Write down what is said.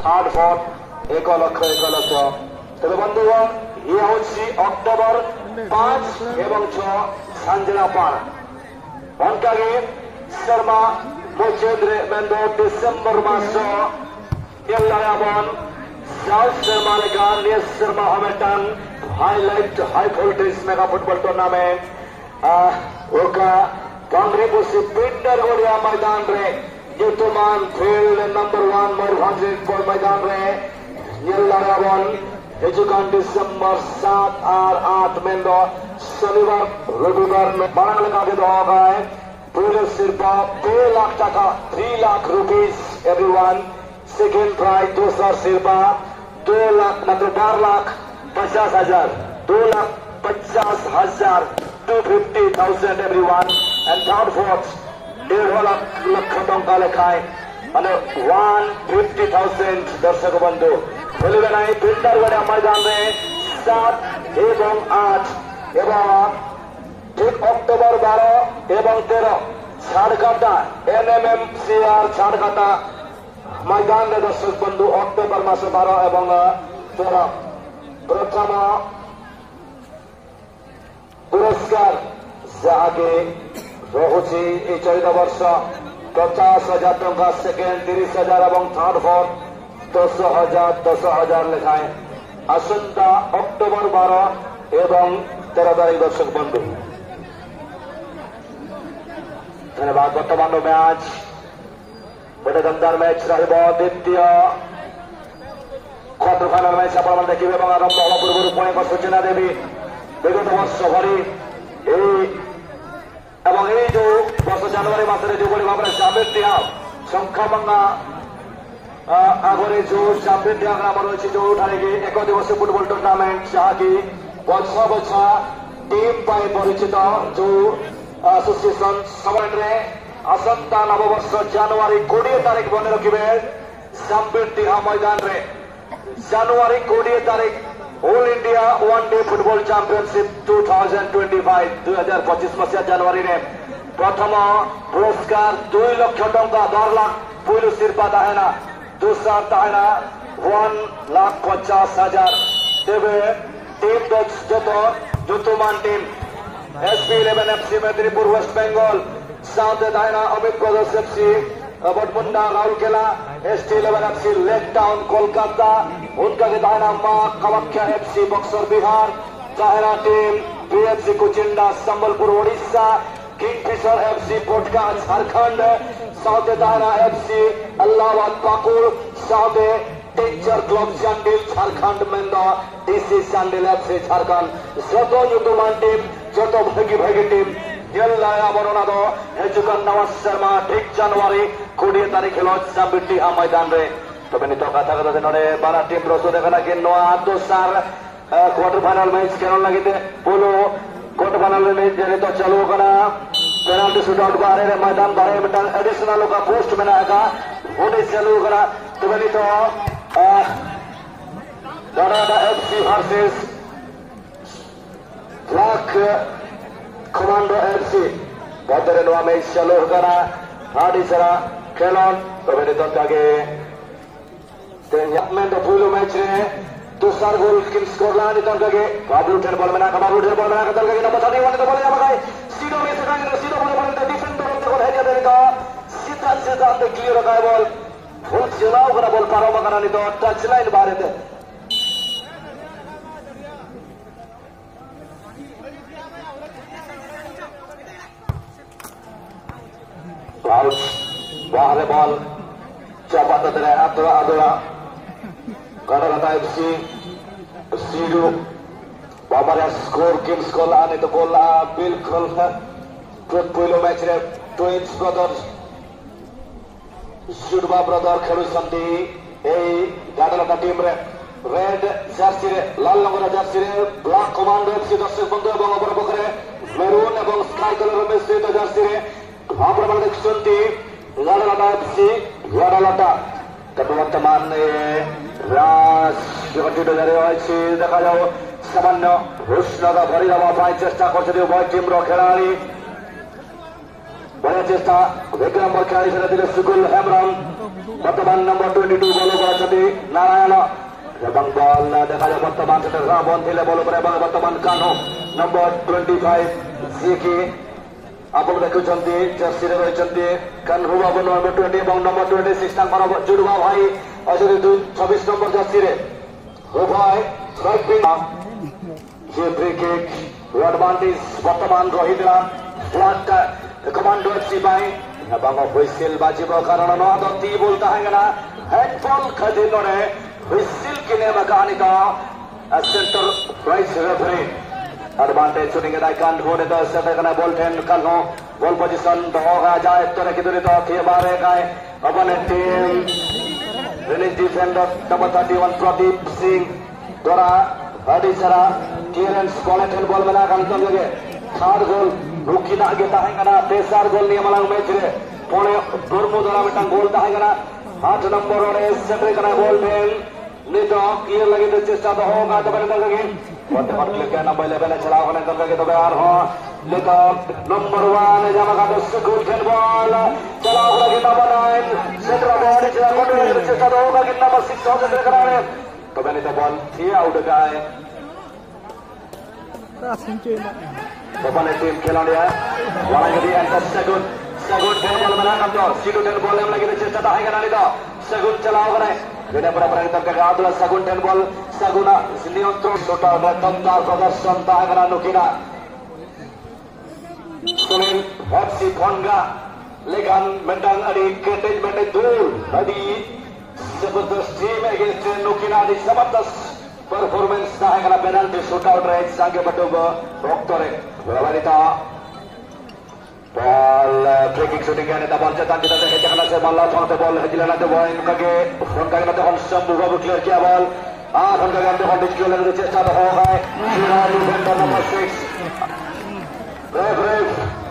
Third fourth 1 লক্ষ 1 লক্ষ। তবে বন্ধুগণ ইয়ে হচ্ছে অক্টোবর 5 এবং 6 সাঞ্জনা পাড় অনকাগে শর্মা মজুদ্রে মেন্দো ডিসেম্বর মাস এলায়াবন সাউথ শর্মা লেগান নিয়ে শর্মা হমেটান highlight high voltage mega football tournament ओका कांग्रेस पिंडर गोड़िया मैदान रे युतमान फील्ड नंबर 1 मयूरभंज मैदान रे एलायाबन हिजुकान डिसेम्बर 7 और 8 मेंदो शनिवार रविवार में बारह लगा के दो गए पूरे सिर्फा 2 लाख टका 3 lakh rupees everyone. Second prize दूसरा सिर्फा 2 लाख मतलब 4,50,000 2,50,000 250,000 everyone and third fourth 1.5 lakh टंका लेखाएं माने 150,000 दर्शक बंधु बोलिबे ना पिंडारगढ़ मैदान में 7 এবং 8 এবং ঠিক অক্টোবর 12 এবং 13 ছাড়কাটা NMMCR ছাড়কাটা मैदान में दर्शक बंधु अक्टोबर मास 12 এবং 13 प्रथम पुरस्कार जहाँके रहुछि चलित वर्ष 50,000 टंका सेकेंड 30,000 और थर्ड फोर्थ 10,000 लेखाएं आसंता अक्टोबर 12 एवं 13 तारीख दर्शक बंधु धन्यवाद। बर्तमान मैच गोटे दमदार मैच द्वितीय क्वार्टर फाइनाल मैच आप देखिए आरंभ हवा पूर्व पुणी एक सूचना देवी विगत वर्ष भरी जो वर्ष जनवरी मसरे जो भाव में चैंपियन दिया संख्याबंगा आगे जो चैंपियन दिया आम रही जो एक दिवसीय फुटबल टूर्नामेंट जहाँकि बछा बछा टीम परिचित जो एसोसिएशन समय आसंता नववर्ष जनवरी 20 तारीख बने रखिए चैंपियन दिया मैदान में जनवरी 20 तारीख all India one day football championship 2025 मसीहा जनवरी में प्रथम पुरस्कार 2 लाख टंका 10 लाख पुलु सिरपा दाहेना दूसरा दाहेना 1,50,000 तेबे टीम जो जुतुमान team SB11 FC Medinipur west Bengal south दाहेना Amit brothers FC Batmunda Rourkela ST11 FC lake town Kolkata उनका दाहिना मां कामाख्या FC बक्सर बिहार दाहिना team PFC Kuchinda Sambalpur Odisha Kingfisher FC Potka Jharkhand south दाहिना FC Allahabad Pakur south teacher club Chandil Jharkhand मेंदा DC चांडिल FC झारखंड जत युतुमान टीम जत भागी टीम नवाज शर्मा ठीक जनवरी 20 तारीख चैंपियन मैदान रे तब नित कथा कथा नोड़े 12 टीम रसो देखा कि नवा दोसार क्वार्टर फाइनल मैच केन लगे बोलो क्वार्टर फाइनल मैच तो चालू करा पेनाल्टी शूट आउट बारे मैदान बारे एडिशनल का पोस्ट में होने चालू करा तब नित डराडा FC versus black commando FC बदरे नवा मैच चालू करा हाडी सरा खेलन तब नित पूल मैच रे दूसरा गोल किंग्स कोरला नितन के बाबू उठे बॉल में ना बाबू उठे बॉल में ना दल के नंबर 30 वाले तो बॉल जमा गए सीधो में से सीधो बॉल पर डिफेंडर को गोल है देने का सीधा सीधा पे क्लियर रखा है बॉल फुल चलाओ करा बॉल पारो मकाना नहीं तो टच लाइन बाहर है आउट बाहर बॉल चापाता तेरे आदरा आदरा Karnataka FC Sidu Babar score kings goal आने तो गोल बिल्कुल पहलो मैच रे ट्विंस ब्रदर्स जुड़वा ब्रदर खेलुछंती एई गाडलटा टीम रे रेड जर्सी रे लाल रंगर जर्सी रे ब्लैक कमांडो एफसी दर्शक बंधु एवं अपर पखरे मेरून एवं स्काई कलर मिश्रित जर्सी रे आपण मन देखुछंती गाडलटा एफसी गाडलटा वर्तमान राज देखा जाओ सामान्य उष्णता भरी देवाई चेष्टा कर टीम खेलाड़ी बढ़िया चेष्टा 1 नंबर खेलाड़ी सुकुल हेम्ब्रम वर्तमान नंबर 22 बॉल कर এবং বল দেখা যায় বর্তমান বল দিলে বল উপরে এবং বর্তমান কানো নম্বর 25 জিকে ଆପଣ ଦେଖୁଛନ୍ତି ଜର୍ସିରେ ରହିଛନ୍ତି କାହ୍ନୁ ବାବୁ ନମ୍ବର 20 ଏବଂ ନମ୍ବର 26 ତାଙ୍କର ଜୁଡୁବା ଭାଇ ଅଛନ୍ତି 26 ନମ୍ବର ଜର୍ସିରେ ଉଭୟ फ्री किक एडवांटेज वर्तमान रही फ्लैट कमांडो एफसी हुइसिल बाजिब कारण नदी बोलता है हैंडबॉल खदीन हुइसिल की नेम कहानी का centre price referee advantage shooting कान होने बॉल टेन कान बॉल पोजीशन होगा जाए तो की दूरी तो के बारे गाय अपने team release defender number 31 Pradeep Singh द्वारा हडीसरा क्लियरेंस बॉल टेन बॉल बना kan lagi third goal ruki na ge tahan kana pesar goal niya malang match re pone dormo dora metang goal tahan kana 8 number ore settle kana ball pen nito clear lagi to chesta to hoga to bane lagi वर्तमान player क्या number 11 चला होने कर लगे तो यार हो लेकिन नंबर 1 जमा का तो सुगुल खेल बॉल चला होगा कि नंबर 9 सेंटर बॉल चला को चेष्टा तो होगा कि नंबर 6 हो जाए कराने तो मैंने तो बॉल थी आउट गए तो बने टीम खिलाड़ी है वाला के लिए अंतर सेकंड खेल बॉल बना कर दो सीटू 10 बॉल में लगी तो चेष्टा तो है करना नहीं तो सेकंड चला होगा Beda berapa kita ke adalah Sagun dan bol Saguna Leontron total tentang प्रदर्शन ताकना नुकिना सुनील FC Bangga लेकिन mentang adi ketej mentai दूर adi जबरदस्त team against नुकिना di sebatas performance ताकना penalty shootout right sange batugo dokter wanita ball free kick shooting kan eta ball cetan kita hejana se ball langsung ball hejilana te boy kage phone kage mate Sambu babu clear kiya ball phone kage ante ball clear lagne chesta to hoga hai number 6 brave